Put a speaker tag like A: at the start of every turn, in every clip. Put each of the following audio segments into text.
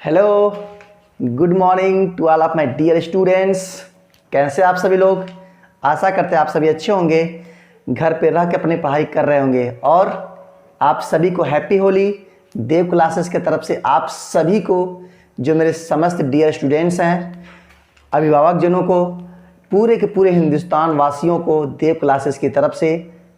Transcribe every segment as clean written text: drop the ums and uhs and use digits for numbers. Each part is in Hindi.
A: Hello, good morning to all of my dear students. कैसे आप सभी लोग? आशा करते हैं आप सभी अच्छे होंगे, घर पे रह के अपनी पढ़ाई कर रहे होंगे। और आप सभी को हैप्पी होली। देव क्लासेस के तरफ से आप सभी को, जो मेरे समस्त डियर स्टूडेंट्स हैं, अभिभावक जनों को, पूरे के पूरे हिंदुस्तान वासियों को देव क्लासेस की तरफ से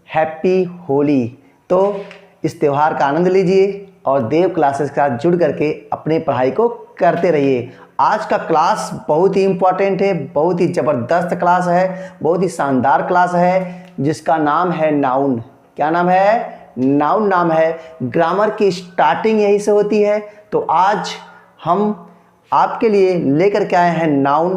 A: हैप्पी होली। तो इस त्यौहार का आनंद लीजिए और देव क्लासेस के साथ जुड़ करके अपनी पढ़ाई को करते रहिए। आज का क्लास बहुत ही इम्पोर्टेंट है, बहुत ही ज़बरदस्त क्लास है, बहुत ही शानदार क्लास है, जिसका नाम है नाउन। क्या नाम है? नाउन नाम है। ग्रामर की स्टार्टिंग यहीं से होती है। तो आज हम आपके लिए लेकर के आए हैं नाउन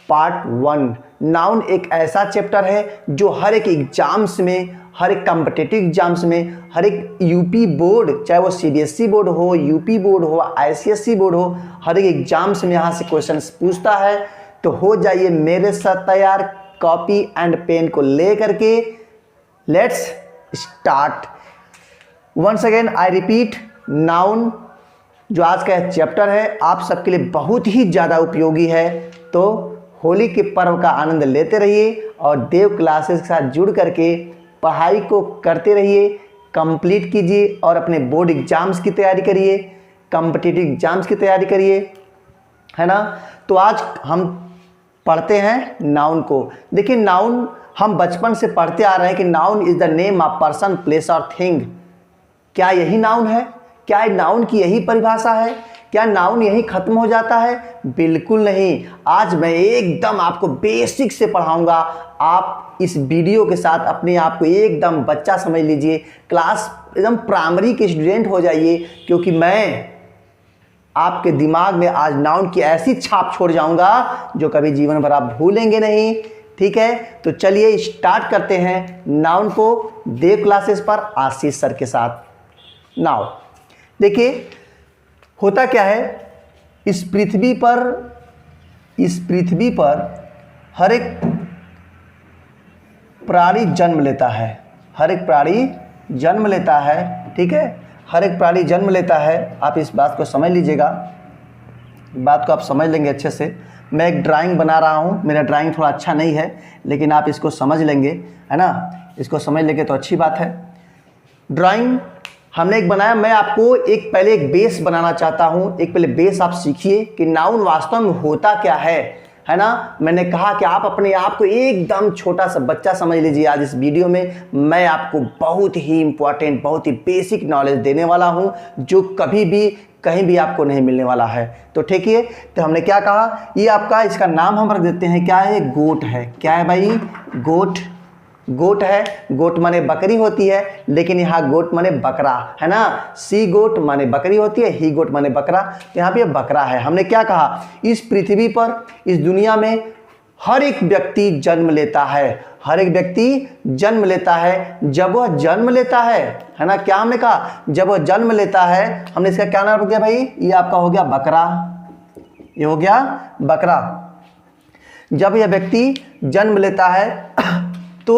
A: पार्ट 1। नाउन एक ऐसा चैप्टर है जो हर एक एग्जाम्स में, हर एक कॉम्पिटिटिव एग्जाम्स में, हर एक यूपी बोर्ड, चाहे वो सीबीएसई बोर्ड हो, यूपी बोर्ड हो, आईसीएसई बोर्ड हो, हर एक एग्जाम्स में यहाँ से क्वेश्चंस पूछता है। तो हो जाइए मेरे साथ तैयार, कॉपी एंड पेन को ले करके। Let's start. Once again I repeat, noun जो आज का चैप्टर है आप सबके लिए बहुत ही ज़्यादा उपयोगी है। तो होली के पर्व का आनंद लेते रहिए और देव क्लासेस के साथ जुड़ करके पढ़ाई को करते रहिए, कंप्लीट कीजिए और अपने बोर्ड एग्जाम्स की तैयारी करिए, कॉम्पिटिटिव एग्जाम्स की तैयारी करिए, है ना। तो आज हम पढ़ते हैं नाउन को। देखिए, नाउन हम बचपन से पढ़ते आ रहे हैं कि noun is the name of person, place और थिंग। क्या यही नाउन है? क्या नाउन की यही परिभाषा है? क्या नाउन यही खत्म हो जाता है? बिल्कुल नहीं। आज मैं एकदम आपको बेसिक से पढ़ाऊंगा। आप इस वीडियो के साथ अपने आप को एकदम बच्चा समझ लीजिए, क्लास एकदम प्राइमरी के स्टूडेंट हो जाइए, क्योंकि मैं आपके दिमाग में आज नाउन की ऐसी छाप छोड़ जाऊंगा जो कभी जीवन भर आप भूलेंगे नहीं। ठीक है, तो चलिए स्टार्ट करते हैं नाउन को देव क्लासेस पर आशीष सर के साथ। नाउ देखिए, होता क्या है, इस पृथ्वी पर हर एक प्राणी जन्म लेता है। हर एक प्राणी जन्म लेता है। ठीक है, हर एक प्राणी जन्म लेता है। आप इस बात को समझ लीजिएगा, बात को आप समझ लेंगे अच्छे से। मैं एक ड्राइंग बना रहा हूँ, मेरा ड्राइंग थोड़ा अच्छा नहीं है, लेकिन आप इसको समझ लेंगे, है ना। इसको समझ लेंगे तो अच्छी बात है। ड्राइंग हमने एक बनाया। मैं आपको पहले एक बेस बनाना चाहता हूँ। एक पहले बेस आप सीखिए कि नाउन वास्तव में होता क्या है ना। मैंने कहा कि आप अपने आप को एकदम छोटा सा बच्चा समझ लीजिए। आज इस वीडियो में मैं आपको बहुत ही इंपॉर्टेंट, बहुत ही बेसिक नॉलेज देने वाला हूँ, जो कभी भी कहीं भी आपको नहीं मिलने वाला है। तो ठीक है, तो हमने क्या कहा, ये आपका, इसका नाम हम रख देते हैं, क्या है? गोट है। क्या है भाई? गोट। गोट है। गोट माने बकरी होती है, लेकिन यहाँ गोट माने बकरा, है ना। सी गोट माने बकरी होती है, ही गोट माने बकरा। यहाँ पे बकरा है। हमने क्या कहा, इस पृथ्वी पर, इस दुनिया में हर एक व्यक्ति जन्म लेता है। हर एक व्यक्ति जन्म लेता है। जब वह जन्म लेता है ना, क्या हमने कहा, जब वह जन्म लेता है, हमने इसका क्या नाम रख दिया भाई? ये आपका हो गया बकरा। ये हो गया बकरा। जब यह व्यक्ति जन्म लेता है तो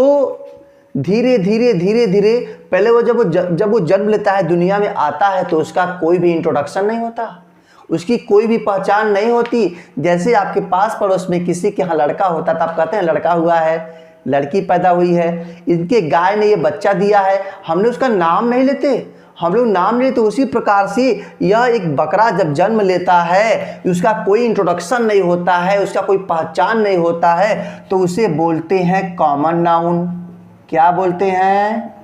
A: धीरे धीरे पहले वो जब वो जन्म लेता है, दुनिया में आता है, तो उसका कोई भी इंट्रोडक्शन नहीं होता, उसकी कोई भी पहचान नहीं होती। जैसे आपके पास पड़ोस में किसी के यहाँ लड़का होता तो आप कहते हैं लड़का हुआ है, लड़की पैदा हुई है, इनके गाय ने ये बच्चा दिया है, हमने उसका नाम नहीं लेते, हम लोग नाम लेते। उसी प्रकार से यह एक बकरा जब जन्म लेता है, उसका कोई इंट्रोडक्शन नहीं होता है, उसका कोई पहचान नहीं होता है, तो उसे बोलते हैं कॉमन नाउन। क्या बोलते हैं?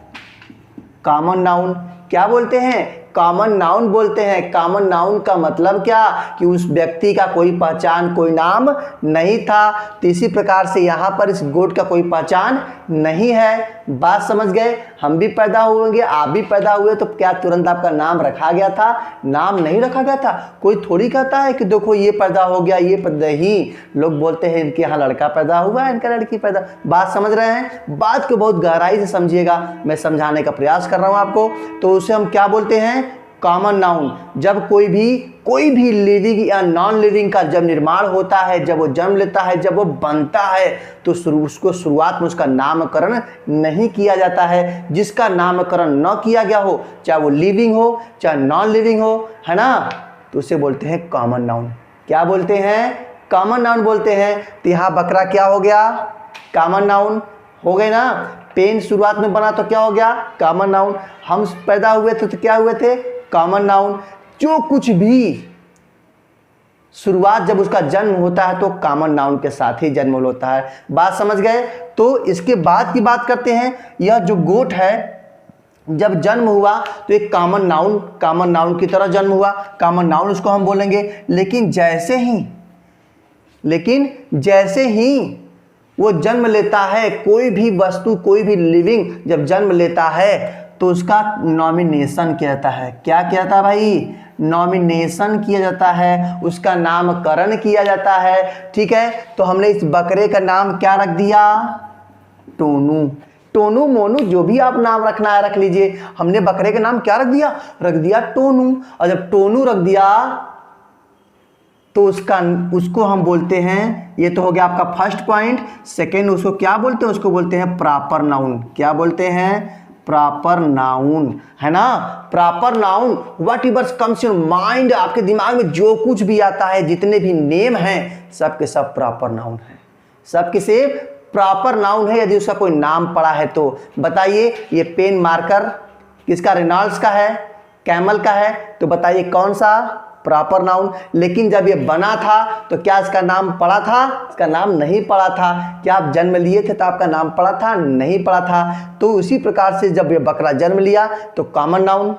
A: Common noun. क्या बोलते हैं? कॉमन नाउन बोलते हैं। कॉमन नाउन का मतलब क्या, कि उस व्यक्ति का कोई पहचान, कोई नाम नहीं था। तो इसी प्रकार से यहाँ पर इस गोट का कोई पहचान नहीं है। बात समझ गए? हम भी पैदा हुएंगे, आप भी पैदा हुए, तो क्या तुरंत आपका नाम रखा गया था? नाम नहीं रखा गया था। कोई थोड़ी कहता है कि देखो ये पैदा हो गया, ये पैदा ही। लोग बोलते हैं इनके यहाँ लड़का पैदा हुआ है, इनका लड़की पैदा। बात समझ रहे हैं? बात को बहुत गहराई से समझिएगा, मैं समझाने का प्रयास कर रहा हूँ आपको। तो उसे हम क्या बोलते हैं? Common noun. जब कोई भी लिविंग या नॉन लिविंग का जब निर्माण होता है, जब वो जन्म लेता है, जब वो बनता है, तो उसको शुरुआत में उसका नामकरण नहीं किया जाता है। जिसका नामकरण न किया गया हो, चाहे वो लिविंग हो चाहे नॉन लिविंग हो, है ना, तो उसे बोलते हैं कॉमन नाउन। क्या बोलते हैं? कॉमन नाउन बोलते हैं। तो यहाँ बकरा क्या हो गया? कॉमन नाउन हो गए ना। पेन शुरुआत में बना तो क्या हो गया? Common noun. हम पैदा हुए थे तो क्या हुए थे? Common noun. जो कुछ भी शुरुआत जब उसका जन्म होता है तो कॉमन नाउन के साथ ही जन्म होता है। बात समझ गए? तो इसके बाद की बात करते हैं। यह जो गोट है जब जन्म हुआ तो एक कॉमन नाउन की तरह जन्म हुआ, कॉमन नाउन उसको हम बोलेंगे। लेकिन जैसे ही वो जन्म लेता है, कोई भी वस्तु, कोई भी लिविंग जब जन्म लेता है तो उसका नॉमिनेशन किया जाता है। क्या किया जाता है भाई? नॉमिनेशन किया जाता है, उसका नामकरण किया जाता है। ठीक है, तो हमने इस बकरे का नाम क्या रख दिया? टोनू। टोनू मोनू जो भी आप नाम रखना है रख लीजिए। हमने बकरे का नाम क्या रख दिया? रख दिया टोनू। और जब टोनू रख दिया तो उसको हम बोलते हैं, ये तो हो गया आपका फर्स्ट पॉइंट। सेकेंड, उसको क्या बोलते हैं? उसको बोलते हैं प्रॉपर नाउन। क्या बोलते हैं? प्रॉपर नाउन, है ना। Proper noun, what ever comes in mind, आपके दिमाग में जो कुछ भी आता है, जितने भी नेम हैं सब के सब प्रॉपर नाउन है। सब के से प्रॉपर नाउन है। यदि उसका कोई नाम पड़ा है तो बताइए, ये पेन मार्कर किसका? रेनॉल्ड्स का है, कैमल का है, तो बताइए कौन सा? Proper noun. लेकिन जब ये बना था तो क्या इसका नाम पड़ा था? इसका नाम नहीं पड़ा था। क्या आप जन्म लिए थे तो आपका नाम पड़ा था? नहीं पड़ा था। तो उसी प्रकार से जब ये बकरा जन्म लिया तो कॉमन नाउन।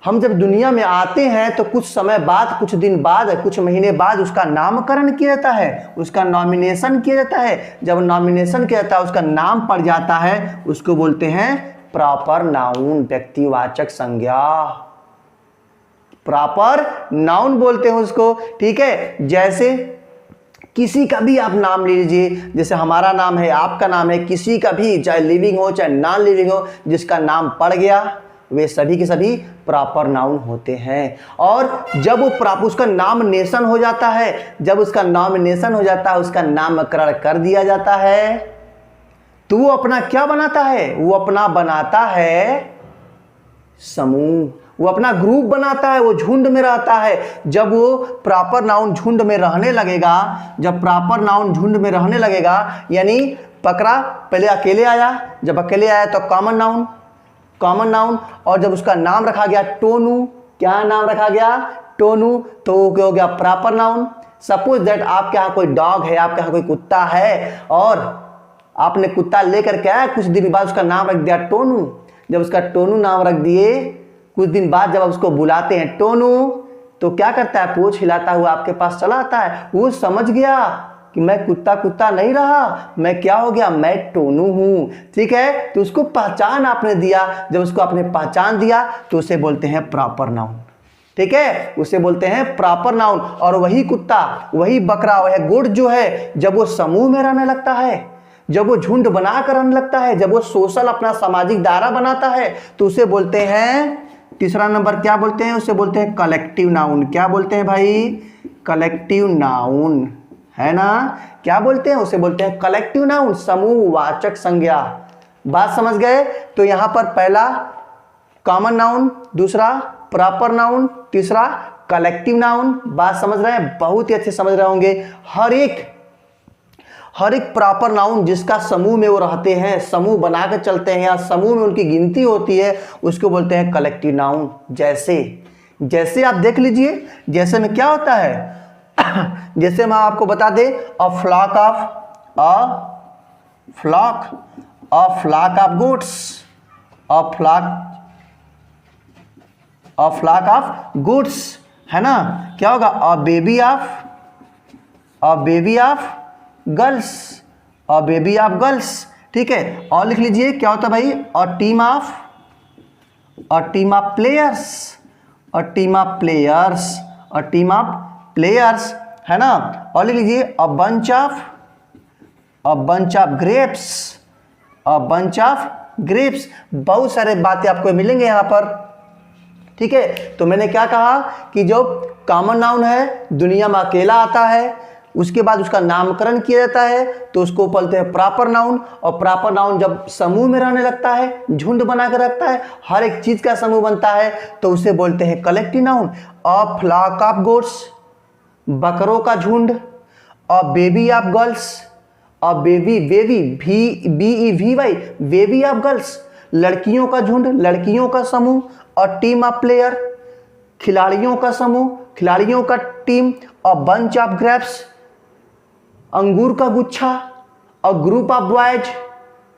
A: हम जब दुनिया में आते हैं तो कुछ समय बाद, कुछ दिन बाद, कुछ महीने बाद उसका नामकरण किया जाता है, उसका नॉमिनेशन किया जाता है। जब नॉमिनेशन किया जाता है, उसका नाम पड़ जाता है, उसको बोलते हैं प्रॉपर नाउन, व्यक्तिवाचक संज्ञा। प्रॉपर नाउन बोलते हैं उसको। ठीक है, जैसे किसी का भी आप नाम ले लीजिए, जैसे हमारा नाम है, आपका नाम है, किसी का भी, चाहे लिविंग हो चाहे नॉन लिविंग हो, जिसका नाम पड़ गया वे सभी के सभी प्रॉपर नाउन होते हैं। और जब वो उसका नॉमिनेशन हो जाता है, उसका नामकरण कर दिया जाता है, तो वो अपना क्या बनाता है? वो अपना बनाता है समूह, वो अपना ग्रुप बनाता है, वो झुंड में रहता है। जब वो प्रॉपर नाउन झुंड में रहने लगेगा, यानी बकरा पहले अकेले आया, जब अकेले आया तो कॉमन नाउन, और जब उसका नाम रखा गया टोनू, क्या नाम रखा गया? टोनू, तो वो क्या हो गया? Proper noun. सपोज दैट आपके यहाँ कोई डॉग है, आपके यहाँ कोई कुत्ता है, और आपने कुत्ता लेकर के आया, कुछ दिन बाद उसका नाम रख दिया टोनू। जब उसका टोनू नाम रख दिए, कुछ दिन बाद जब आप उसको बुलाते हैं टोनू, तो क्या करता है? पूंछ हिलाता हुआ आपके पास चला आता है। वो समझ गया कि मैं कुत्ता नहीं रहा, मैं क्या हो गया? मैं टोनू हूं। ठीक है, तो उसको पहचान आपने दिया। जब उसको आपने पहचान दिया तो उसे बोलते हैं प्रॉपर नाउन। ठीक है, उसे बोलते हैं प्रॉपर नाउन। और वही कुत्ता, वही बकरा, वह गोट जो है, जब वो समूह में रहने लगता है, जब वो झुंड बनाकर रहने लगता है, जब वो सोशल अपना सामाजिक दायरा बनाता है, तो उसे बोलते हैं, तीसरा नंबर क्या बोलते हैं? उसे बोलते हैं कलेक्टिव नाउन। क्या बोलते हैं भाई? कलेक्टिव नाउन, है ना। क्या बोलते हैं? उसे बोलते हैं कलेक्टिव नाउन, समूहवाचक संज्ञा। बात समझ गए? तो यहां पर पहला कॉमन नाउन, दूसरा प्रॉपर नाउन, तीसरा कलेक्टिव नाउन। बात समझ रहे हैं? बहुत ही अच्छे समझ रहे होंगे। हर एक प्रॉपर नाउन जिसका समूह में वो रहते हैं, समूह बनाकर चलते हैं, या समूह में उनकी गिनती होती है, उसको बोलते हैं कलेक्टिव नाउन। जैसे आप देख लीजिए, जैसे में क्या होता है? जैसे मैं आपको बता दे, a flock of goats, a flock of goods, है ना। क्या होगा? A baby of girls. ठीक है, और लिख लीजिए क्या होता है भाई? अ टीम ऑफ प्लेयर्स, है ना। और लिख लीजिए अ बंच ऑफ ग्रेप्स। बहुत सारे बातें आपको मिलेंगे यहाँ पर। ठीक है, तो मैंने क्या कहा कि जो कॉमन नाउन है दुनिया में अकेला आता है, उसके बाद उसका नामकरण किया जाता है तो उसको बोलते हैं प्रॉपर नाउन। और प्रॉपर नाउन जब समूह में रहने लगता है, झुंड बना कर रखता है, हर एक चीज का समूह बनता है तो उसे बोलते हैं collective noun. A flock of goats, बकरों का झुंड। A baby of girls, a bevy, bevy BEVY, bevy of girls, लड़कियों का झुंड, लड़कियों का समूह। और टीम ऑफ प्लेयर, खिलाड़ियों का समूह, खिलाड़ियों का टीम। और बंच ऑफ ग्रेप्स, अंगूर का गुच्छा। और ग्रुप ऑफ बॉयज,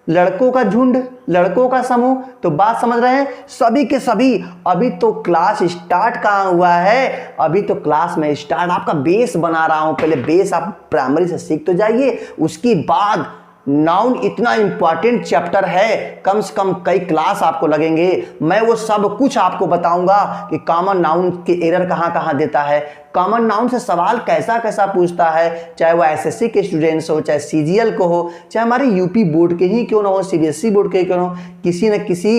A: लड़कों का झुंड, लड़कों का समूह। तो बात समझ रहे हैं सभी के सभी। अभी तो क्लास स्टार्ट कहाँ हुआ है, अभी तो क्लास में स्टार्ट आपका बेस बना रहा हूं। पहले बेस आप प्राइमरी से सीख तो जाइए, उसके बाद नाउन इतना इंपॉर्टेंट चैप्टर है, कम से कम कई क्लास आपको लगेंगे। मैं वो सब कुछ आपको बताऊंगा कि कॉमन नाउन के एरर कहाँ कहाँ देता है, कॉमन नाउन से सवाल कैसा कैसा पूछता है, चाहे वो SSC के स्टूडेंट्स हो, चाहे CGL को हो, चाहे हमारे UP बोर्ड के ही क्यों ना हो, CBSE बोर्ड के क्यों ना हो, किसी न किसी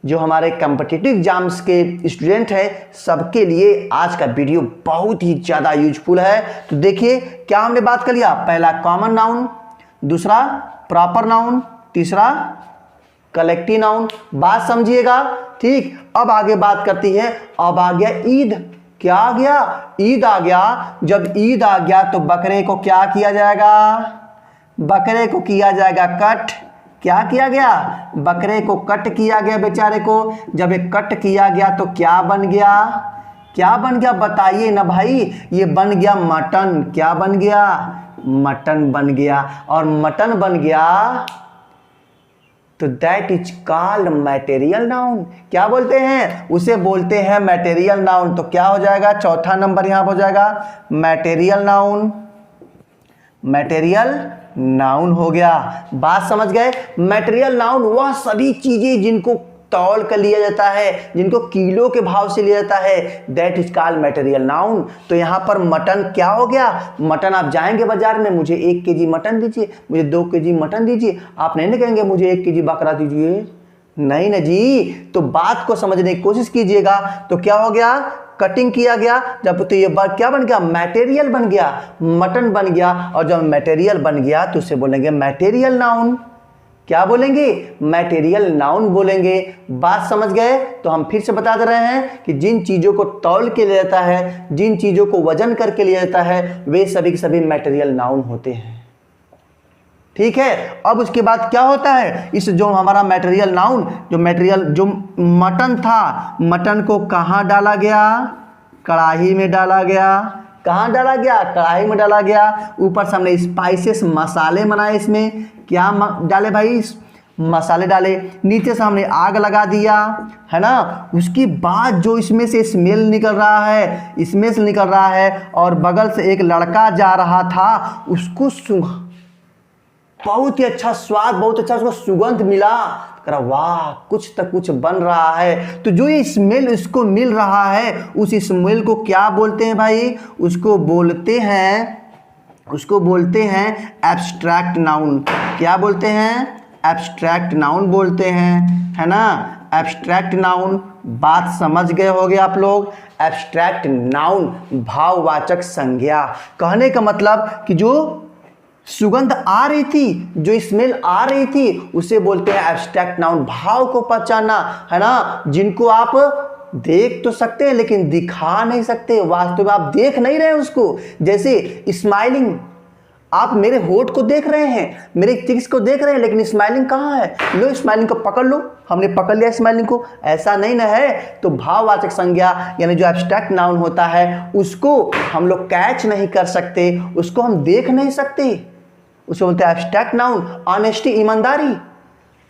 A: जो हमारे कॉम्पिटिटिव एग्जाम्स के स्टूडेंट हैं, सबके लिए आज का वीडियो बहुत ही ज़्यादा यूजफुल है। तो देखिए क्या हमने बात कर लिया, पहला कॉमन नाउन, दूसरा प्रॉपर नाउन, तीसरा कलेक्टिव नाउन। बात समझिएगा, ठीक। अब आगे बात करती है, अब आ गया ईद। क्या आ गया, ईद आ गया। जब ईद आ गया तो बकरे को क्या किया जाएगा, बकरे को किया जाएगा कट। क्या किया गया, बकरे को कट किया गया बेचारे को। जब एक कट किया गया तो क्या बन गया, क्या बन गया बताइए ना भाई, ये बन गया मटन। क्या बन गया, मटन बन गया। और मटन बन गया तो that is called material noun. क्या बोलते हैं, उसे बोलते हैं मैटेरियल नाउन। तो क्या हो जाएगा, चौथा नंबर यहां हो जाएगा मैटेरियल नाउन। मैटेरियल नाउन हो गया। बात समझ गए, मैटेरियल नाउन वह सभी चीजें जिनको तौल कर लिया जाता है, जिनको किलो के भाव से लिया जाता है, that is called material noun. तो यहाँ पर मटन क्या हो गया, मटन आप जाएंगे बाजार में, मुझे 1 kg मटन दीजिए, मुझे 2 kg मटन दीजिए, आप नहीं ना कहेंगे मुझे 1 kg बकरा दीजिए, नहीं ना जी। तो बात को समझने की कोशिश कीजिएगा। तो क्या हो गया, कटिंग किया गया, जब तो ये बात क्या बन गया, मटेरियल बन गया, मटन बन गया। और जब मटेरियल बन गया तो उसे बोलेंगे मैटेरियल नाउन। क्या बोलेंगे, मैटेरियल नाउन बोलेंगे। बात समझ गए। तो हम फिर से बता दे रहे हैं कि जिन चीजों को तौल के लिया जाता है, जिन चीजों को वजन करके लिया जाता है, वे सभी के सभी मैटेरियल नाउन होते हैं, ठीक है। अब उसके बाद क्या होता है, इस जो हमारा मैटेरियल नाउन, जो मैटेरियल जो मटन था, मटन को कहाँ डाला गया, कढ़ाई में डाला गया। कहाँ डाला गया, कढ़ाई में डाला गया। ऊपर से हमने स्पाइसेस मसाले बनाए, इसमें क्या डाले भाई, मसाले डाले। नीचे से हमने आग लगा दिया, है ना। उसके बाद जो इसमें से स्मेल निकल रहा है, इसमें से निकल रहा है, और बगल से एक लड़का जा रहा था, उसको बहुत ही अच्छा स्वाद, बहुत अच्छा उसको सुगंध मिला, करा वाह कुछ तो कुछ बन रहा है। तो जो ये स्मेल इसको मिल रहा है, उस स्मेल को क्या बोलते हैं भाई, उसको बोलते हैं एब्स्ट्रैक्ट नाउन। क्या बोलते हैं, एब्स्ट्रैक्ट नाउन बोलते हैं, है ना, एब्स्ट्रैक्ट नाउन। बात समझ गए होंगे आप लोग। एब्स्ट्रैक्ट नाउन भाववाचक संज्ञा, कहने का मतलब कि जो सुगंध आ रही थी, जो स्मेल आ रही थी, उसे बोलते हैं एब्स्ट्रैक्ट नाउन। भाव को पहचानना, है ना, जिनको आप देख तो सकते हैं लेकिन दिखा नहीं सकते, वास्तव में आप देख नहीं रहे उसको। जैसे स्माइलिंग, आप मेरे होठ को देख रहे हैं, मेरे चिक्स को देख रहे हैं, लेकिन स्माइलिंग कहाँ है, लो स्माइलिंग को पकड़ लो, हमने पकड़ लिया स्माइलिंग को, ऐसा नहीं ना है। तो भाववाचक संज्ञा यानी जो एब्स्ट्रैक्ट नाउन होता है, उसको हम लोग कैच नहीं कर सकते, उसको हम देख नहीं सकते, उसको बोलते हैं एब्स्ट्रैक्ट नाउन। ऑनेस्टी, ईमानदारी,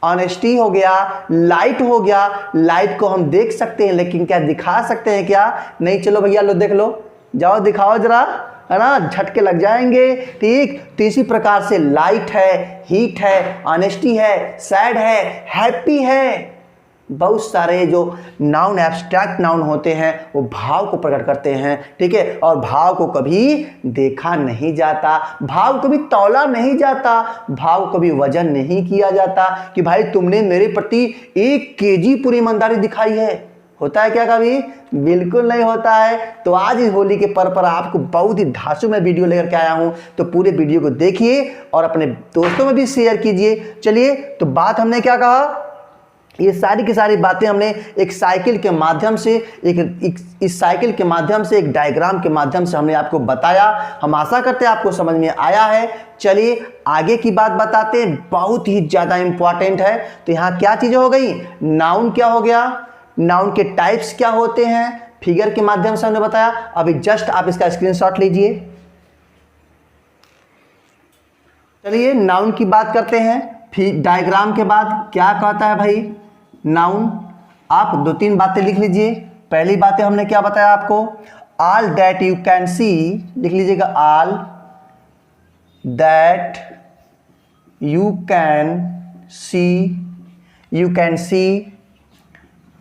A: ऑनेस्टी हो गया। लाइट हो गया, लाइट को हम देख सकते हैं लेकिन क्या दिखा सकते हैं क्या, नहीं। चलो भैया लो देख लो, जाओ दिखाओ जरा, है ना, झटके लग जाएंगे, ठीक। तो इसी प्रकार से लाइट है, हीट है, ऑनेस्टी है, सैड है, हैप्पी है, बहुत सारे जो नाउन एब्स्ट्रैक्ट नाउन होते हैं वो भाव को प्रकट करते हैं, ठीक है। और भाव को कभी देखा नहीं जाता, भाव को भी तौला नहीं जाता, भाव को भी वजन नहीं किया जाता कि भाई तुमने मेरे प्रति 1 kg पूरी ईमानदारी दिखाई है, होता है क्या कभी? बिल्कुल नहीं होता है। तो आज इस होली के पर्व पर आपको बहुत ही धांसू में वीडियो लेकर के आया हूँ, तो पूरे वीडियो को देखिए और अपने दोस्तों में भी शेयर कीजिए। चलिए, तो बात हमने क्या कहा, ये सारी की सारी बातें हमने एक साइकिल के माध्यम से इस साइकिल के माध्यम से, एक डायग्राम के माध्यम से हमने आपको बताया। हम आशा करते हैं आपको समझ में आया है। चलिए आगे की बात बताते हैं, बहुत ही ज़्यादा इंपॉर्टेंट है। तो यहाँ क्या चीज़ें हो गई, नाउन क्या हो गया, नाउन के टाइप्स क्या होते हैं, फिगर के माध्यम से हमने बताया। अभी जस्ट आप इसका स्क्रीनशॉट लीजिए। चलिए नाउन की बात करते हैं। फिर डायग्राम के बाद क्या कहता है भाई नाउन, आप 2-3 बातें लिख लीजिए। पहली बातें हमने क्या बताया आपको, all that you can see, लिख लीजिएगा, all that you can see,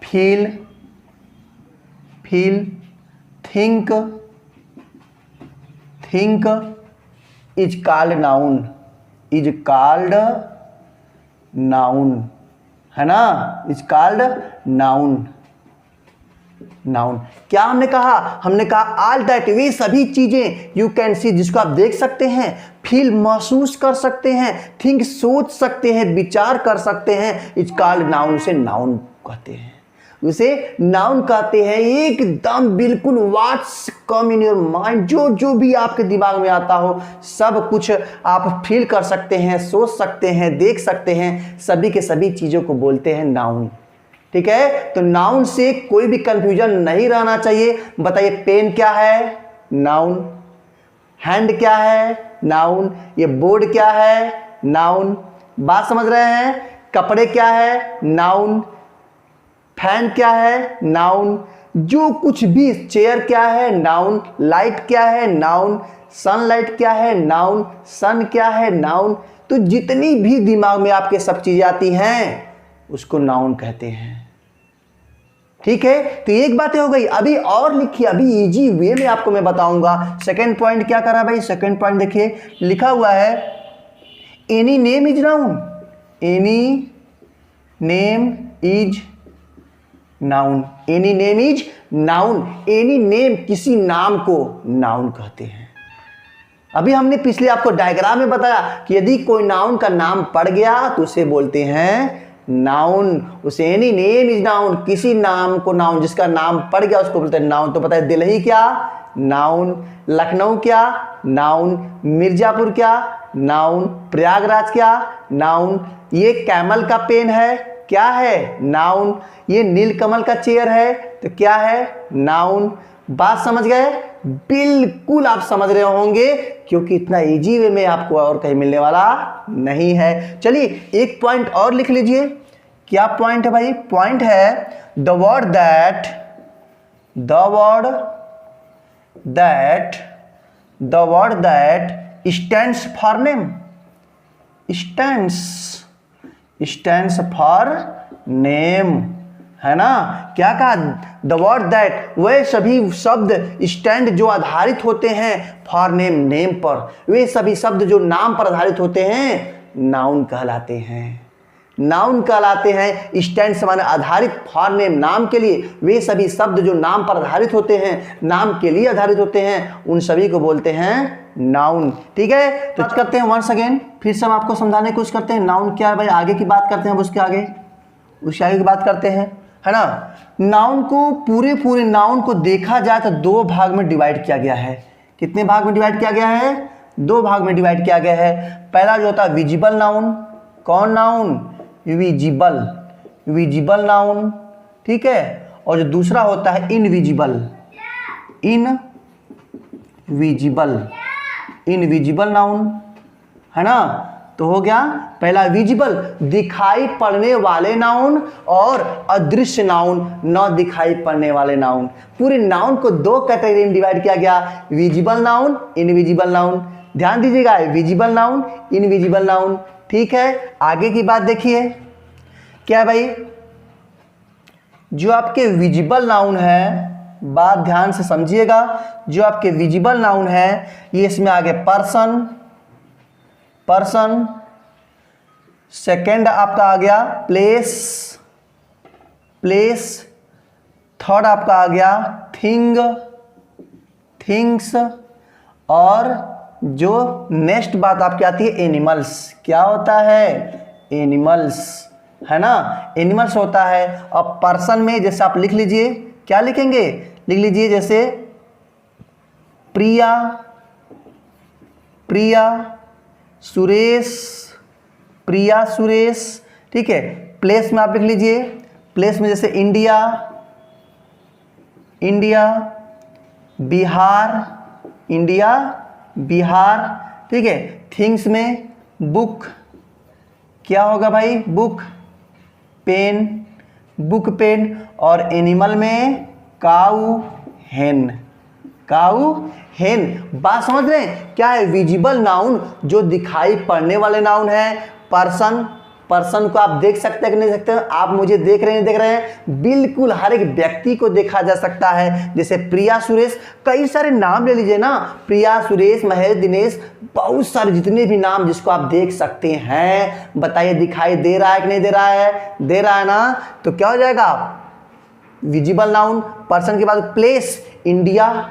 A: feel, think is called noun, है ना, इज कॉल्ड नाउन। क्या हमने कहा, हमने कहा ऑल दैट, वे सभी चीजें, यू कैन सी, जिसको आप देख सकते हैं, फील, महसूस कर सकते हैं, थिंक, सोच सकते हैं, विचार कर सकते हैं, इज कॉल्ड नाउन, उसे नाउन कहते हैं, उसे नाउन कहते हैं। एकदम बिल्कुल what's come in your mind, जो भी आपके दिमाग में आता हो सब कुछ आप फील कर सकते हैं, सोच सकते हैं, देख सकते हैं, सभी के सभी चीज़ों को बोलते हैं नाउन। ठीक है, तो नाउन से कोई भी कंफ्यूजन नहीं रहना चाहिए। बताइए, पेन क्या है, नाउन, हैंड क्या है, नाउन, ये बोर्ड क्या है, नाउन, बात समझ रहे हैं, कपड़े क्या है, नाउन, फैन क्या है, नाउन, जो कुछ भी, चेयर क्या है, नाउन, लाइट क्या है, नाउन, सनलाइट क्या है, नाउन, सन क्या है, नाउन। तो जितनी भी दिमाग में आपके सब चीजें आती हैं उसको नाउन कहते हैं। ठीक है, तो एक बात हो गई। अभी और लिखिए, अभी इजी वे में आपको मैं बताऊंगा। सेकंड पॉइंट क्या करा भाई, सेकंड पॉइंट देखिए, लिखा हुआ है any name is noun, any name is noun, any name is noun, any name, किसी नाम को नाउन कहते हैं। अभी हमने पिछले आपको डायग्राम में बताया कि यदि कोई नाउन का नाम पड़ गया तो उसे बोलते हैं नाउन, उसे एनी नेम इज नाउन, किसी नाम को नाउन, जिसका नाम पड़ गया उसको बोलते हैं नाउन। तो पता है दिल्ली क्या, नाउन, लखनऊ क्या, नाउन, मिर्जापुर क्या, नाउन, प्रयागराज क्या, नाउन, ये कैमल का पेन है, क्या है, नाउन, ये नीलकमल का चेयर है तो क्या है, नाउन। बात समझ गए? बिल्कुल आप समझ रहे होंगे, क्योंकि इतना इजी वे में आपको और कहीं मिलने वाला नहीं है। चलिए एक पॉइंट और लिख लीजिए। क्या पॉइंट है भाई? पॉइंट है the word that stands for name, stands for name, है ना। क्या कहा? द वर्ड दैट, वे सभी शब्द, स्टैंड जो आधारित होते हैं, फॉर नेम, नेम पर, वे सभी शब्द जो नाम पर आधारित होते हैं नाउन कहलाते हैं, नाउन कहलाते हैं। स्टैंड से माने आधारित, फॉर नेम नाम के लिए, वे सभी शब्द जो नाम पर आधारित होते हैं, नाम के लिए आधारित होते हैं, उन सभी को बोलते हैं नाउन। ठीक है, तो करते हैं वंस अगेन, फिर से हम आपको समझाने की कोशिश करते हैं नाउन क्या है भाई। आगे की बात करते हैं, उसके आगे की बात करते हैं, है ना। नाउन को, पूरे नाउन को देखा जाए तो 2 भाग में डिवाइड किया गया है। कितने भाग में डिवाइड किया गया है? 2 भाग में डिवाइड किया गया है। पहला जो होता है विजिबल नाउन, कौन नाउन? विजिबल नाउन, ठीक है। और जो दूसरा होता है इनविजिबल नाउन, है ना। तो हो गया पहला विजिबल, दिखाई पड़ने वाले नाउन, और अदृश्य नाउन, न दिखाई पड़ने वाले नाउन। पूरे नाउन को 2 कैटेगरी में डिवाइड किया गया, विजिबल नाउन, इनविजिबल नाउन। ध्यान दीजिएगा, विजिबल नाउन, इनविजिबल नाउन। ठीक है, आगे की बात देखिए क्या है भाई। जो आपके विजिबल नाउन है, बात ध्यान से समझिएगा, जो आपके विजिबल नाउन है ये इसमें आगे पर्सन, सेकंड आपका आ गया प्लेस, थर्ड आपका आ गया थिंग, थिंग्स। और जो नेक्स्ट बात आपकी आती है एनिमल्स। क्या होता है? एनिमल्स, है ना, एनिमल्स होता है। और पर्सन में जैसे आप लिख लीजिए, क्या लिखेंगे? लिख लीजिए जैसे प्रिया, प्रिया सुरेश, प्रिया सुरेश, ठीक है। प्लेस में आप लिख लीजिए, प्लेस में जैसे India, India, Bihar, India Bihar, ठीक है। थिंग्स में बुक, क्या होगा भाई? Book, pen, book pen. और एनिमल में काऊ, हेन, काऊ हेन। बात समझ रहे हैं? क्या है? विजिबल नाउन जो दिखाई पड़ने वाले नाउन है। पर्सन, पर्सन को आप देख सकते हैं कि नहीं सकते? आप मुझे देख रहे हैं, देख रहे हैं, बिल्कुल हर एक व्यक्ति को देखा जा सकता है। जैसे प्रिया सुरेश, कई सारे नाम ले लीजिए ना, प्रिया सुरेश महेश दिनेश, बहुत सारे जितने भी नाम जिसको आप देख सकते हैं। बताइए दिखाई दे रहा है कि नहीं दे रहा है? दे रहा है ना। तो क्या हो जाएगा? Visible noun. पर्सन के बाद प्लेस, इंडिया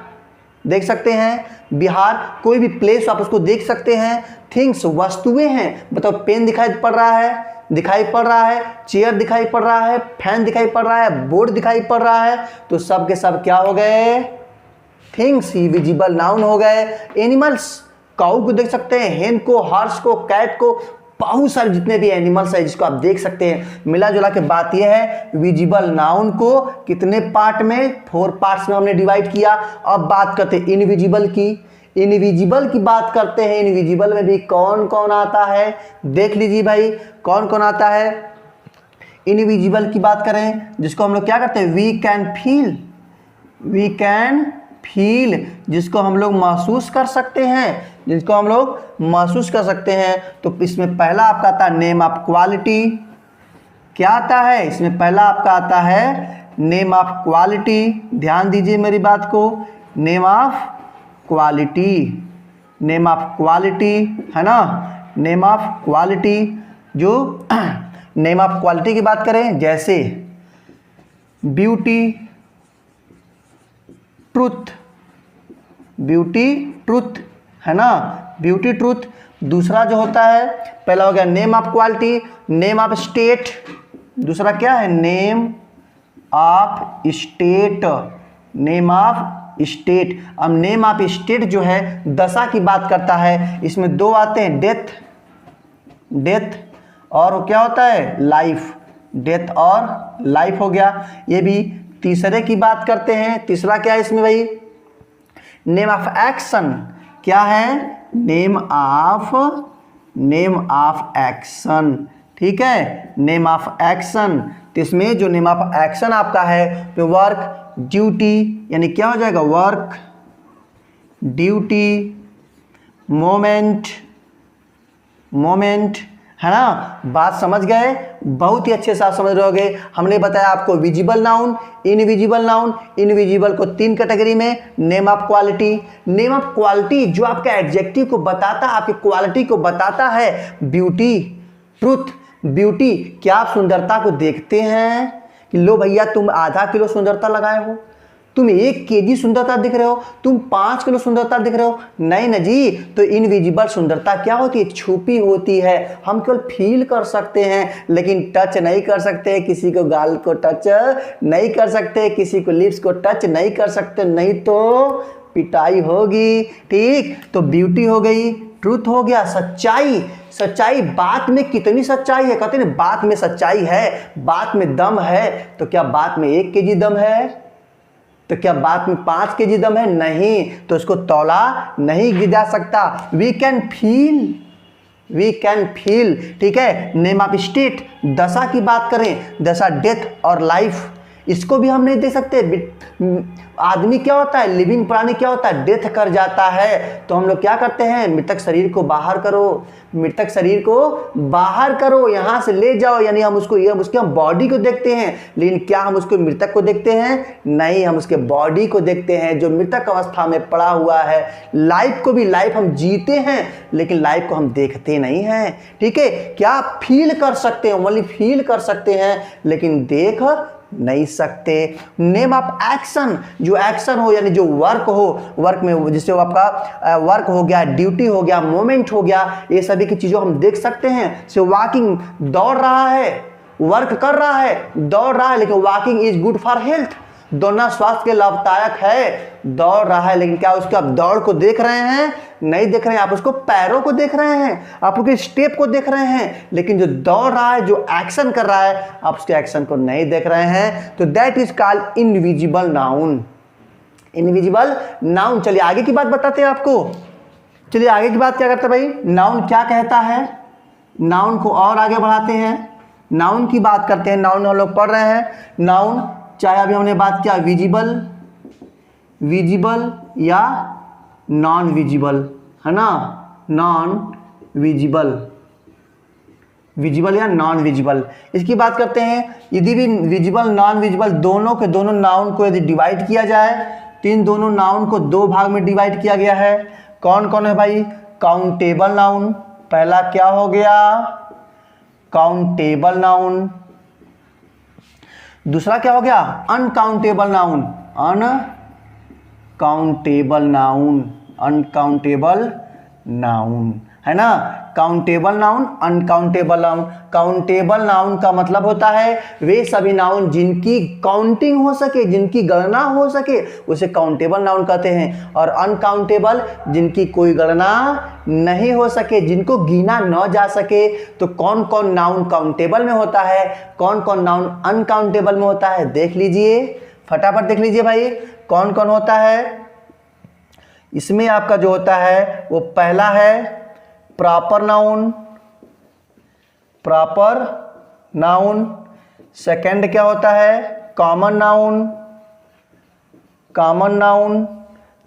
A: देख सकते हैं, बिहार, कोई भी प्लेस आप उसको देख सकते हैं। थिंग्स वस्तुएं हैं, बताओ पेन दिखाई पड़ रहा है, दिखाई पड़ रहा है, चेयर दिखाई पड़ रहा है, फैन दिखाई पड़ रहा है, बोर्ड दिखाई पड़ रहा है। तो सब के सब क्या हो गए? थिंग्स ही विजिबल नाउन हो गए। एनिमल्स, काऊ को देख सकते हैं, हेन को, हॉर्स को, कैट को, बहुत सारे जितने भी एनिमल्स है जिसको आप देख सकते हैं। मिला जुला के बात यह है, विजिबल नाउन को कितने पार्ट में? 4 पार्ट्स में हमने डिवाइड किया। अब बात करते हैं इनविजिबल की। इनविजिबल की बात करते हैं। इनविजिबल में भी कौन कौन आता है? देख लीजिए भाई, कौन कौन आता है। इनविजिबल की बात करें, जिसको हम लोग क्या करते हैं? We can feel, we can feel, जिसको हम लोग महसूस कर सकते हैं, जिसको हम लोग महसूस कर सकते हैं। तो इसमें पहला आपका आता है नेम ऑफ क्वालिटी। क्या आता है? इसमें पहला आपका आता है नेम ऑफ क्वालिटी। ध्यान दीजिए मेरी बात को, name of quality, name of quality, है ना, नेम ऑफ क्वालिटी। जो नेम ऑफ क्वालिटी की बात करें, जैसे ब्यूटी, ट्रुथ, ब्यूटी ट्रुथ, है ना, ब्यूटी ट्रुथ। दूसरा जो होता है, पहला हो गया name of quality, name of state. दूसरा क्या है? Name of state, name of state. अब नेम ऑफ स्टेट जो है दशा की बात करता है। इसमें 2 आते हैं, डेथ, डेथ, और क्या होता है? लाइफ, डेथ और लाइफ हो गया। ये भी तीसरे की बात करते हैं। तीसरा क्या है इसमें भाई? Name of action. क्या है? नेम ऑफ एक्शन, ठीक है, नेम ऑफ एक्शन। तो इसमें जो नेम ऑफ एक्शन आपका है तो वर्क, ड्यूटी, यानी क्या हो जाएगा? वर्क, ड्यूटी, मोमेंट, मोमेंट, है ना। बात समझ गए? बहुत ही अच्छे से आप समझ रहे होगे। हमने बताया आपको visible noun, invisible noun. Invisible को 3 कैटेगरी में, name of quality. Name of quality जो आपका एडजेक्टिव को बताता है, आपकी क्वालिटी को बताता है। ब्यूटी, ट्रुथ, ब्यूटी, क्या आप सुंदरता को देखते हैं कि लो भैया तुम आधा किलो सुंदरता लगाए हो, तुम 1 केजी सुंदरता दिख रहे हो, तुम 5 किलो सुंदरता दिख रहे हो? नहीं ना जी। तो इनविजिबल सुंदरता क्या होती है? छुपी होती है। हम केवल फील कर सकते हैं लेकिन टच नहीं कर सकते। किसी को गाल को टच नहीं कर सकते, किसी को लिप्स को टच नहीं कर सकते, नहीं तो पिटाई होगी। ठीक, तो ब्यूटी हो गई, ट्रूथ हो गया, सच्चाई। सच्चाई, बात में कितनी सच्चाई है? कहते हैं बात में सच्चाई है, बात में दम है। तो क्या बात में 1 केजी दम है? तो क्या बात में 5 केजी दम है? नहीं। तो उसको तौला नहीं गिरा सकता। We can feel, we can feel, ठीक है। नेम ऑफ स्टेट, दशा की बात करें, दशा डेथ और लाइफ, इसको भी हम नहीं दे सकते। आदमी क्या होता है? लिविंग प्राणी क्या होता है? डेथ कर जाता है। तो हम लोग क्या करते हैं? मृतक शरीर को बाहर करो, मृतक शरीर को बाहर करो, यहाँ से ले जाओ। यानी हम उसको, ये उसके हम बॉडी को देखते हैं, लेकिन क्या हम उसको मृतक को देखते हैं? नहीं, हम उसके बॉडी को देखते हैं जो मृतक अवस्था में पड़ा हुआ है। लाइफ को भी, लाइफ हम जीते हैं लेकिन लाइफ को हम देखते नहीं हैं। ठीक है, क्या फील कर सकते हैं? ओनली फील कर सकते हैं लेकिन देख नहीं सकते। नेम ऑफ एक्शन, जो एक्शन हो यानी जो वर्क हो, वर्क में जिससे आपका वर्क हो गया, ड्यूटी हो गया, मोमेंट हो गया, ये सभी की चीज़ों हम देख सकते हैं। से वॉकिंग, दौड़ रहा है, वर्क कर रहा है, दौड़ रहा है, लेकिन walking is good for health, दौड़ना स्वास्थ्य के लाभदायक है। दौड़ रहा है लेकिन क्या उसके आप दौड़ को देख रहे हैं? नहीं देख रहे हैं, आप उसको पैरों को देख रहे हैं, आप उसके स्टेप को देख रहे हैं, लेकिन जो दौड़ रहा है, जो एक्शन कर रहा है, आप उसके एक्शन को नहीं देख रहे हैं। तो that is called invisible noun. Invisible noun. चलिए आगे की बात बताते हैं आपको। चलिए आगे की बात क्या करते हैं भाई, नाउन क्या कहता है। नाउन को और आगे बढ़ाते हैं, नाउन की बात करते हैं। नाउन हम लोग पढ़ रहे हैं। नाउन चाहे अभी हमने बात किया विजिबल, विजिबल या नॉन विजिबल, है ना, नॉन विजिबल, विजिबल या नॉन विजिबल, इसकी बात करते हैं। यदि भी विजिबल नॉन विजिबल दोनों के दोनों नाउन को यदि डिवाइड किया जाए तो इन दोनों नाउन को दो भाग में डिवाइड किया गया है। कौन कौन है भाई? काउंटेबल नाउन, पहला क्या हो गया? Countable noun. दूसरा क्या हो गया? Uncountable noun, uncountable noun, uncountable noun, है ना। Countable noun, uncountable noun. Countable noun का मतलब होता है वे सभी नाउन जिनकी काउंटिंग हो सके, जिनकी गणना हो सके, उसे काउंटेबल नाउन कहते हैं। और अनकाउंटेबल, जिनकी कोई गणना नहीं हो सके, जिनको गिना न जा सके। तो कौन कौन नाउन काउंटेबल में होता है, कौन कौन नाउन अनकाउंटेबल में होता है, देख लीजिए, फटाफट देख लीजिए भाई, कौन कौन होता है। इसमें आपका जो होता है वो पहला है proper noun, proper noun. Second क्या होता है? Common noun, common noun.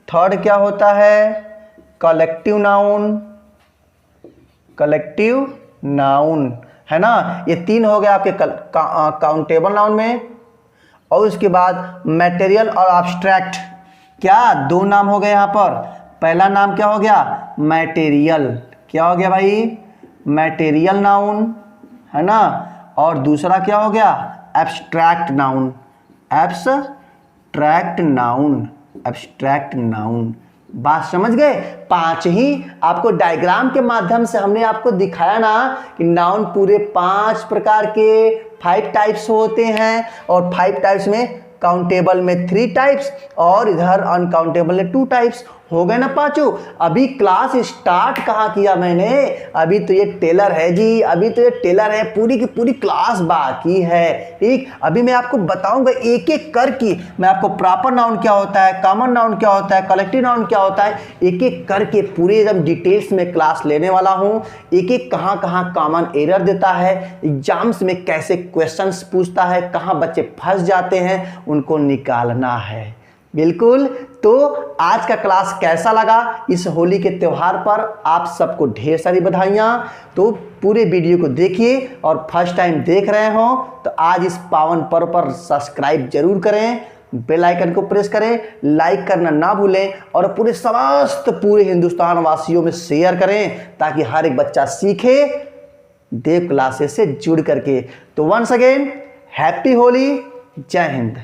A: Third क्या होता है? कलेक्टिव नाउन, कलेक्टिव नाउन, है ना। ये तीन हो गए आपके काउंटेबल नाउन में। और उसके बाद मटेरियल और एब्स्ट्रैक्ट, क्या दो नाम हो गए यहाँ पर। पहला नाम क्या हो गया? मटेरियल, क्या हो गया भाई? मटेरियल नाउन, है ना। और दूसरा क्या हो गया? Abstract noun, abstract noun, abstract noun. बात समझ गए? पांच ही आपको डायग्राम के माध्यम से हमने आपको दिखाया ना कि नाउन पूरे 5 प्रकार के 5 टाइप्स होते हैं। और 5 टाइप्स में काउंटेबल में 3 टाइप्स और इधर अनकाउंटेबल में 2 टाइप्स। हो गए ना पांचों। अभी क्लास स्टार्ट कहाँ किया मैंने? अभी तो ये टेलर है जी, अभी तो ये टेलर है, पूरी की पूरी क्लास बाकी है। ठीक, अभी मैं आपको बताऊंगा एक एक करके। मैं आपको प्रॉपर नाउन क्या होता है, कॉमन नाउन क्या होता है, कलेक्टिव नाउन क्या होता है, एक एक करके पूरे एकदम डिटेल्स में क्लास लेने वाला हूँ। एक एक कहाँ कहाँ कॉमन एरर देता है, एग्जाम्स में कैसे क्वेश्चंस पूछता है, कहाँ बच्चे फंस जाते हैं, उनको निकालना है। बिल्कुल। तो आज का क्लास कैसा लगा? इस होली के त्यौहार पर आप सबको ढेर सारी बधाइयाँ। तो पूरे वीडियो को देखिए और फर्स्ट टाइम देख रहे हो तो आज इस पावन पर्व पर सब्सक्राइब जरूर करें, बेल आइकन को प्रेस करें, लाइक करना ना भूलें और पूरे हिंदुस्तान वासियों में शेयर करें ताकि हर एक बच्चा सीखे देव क्लासेस से जुड़ करके। तो वंस अगेन हैप्पी होली, जय हिंद।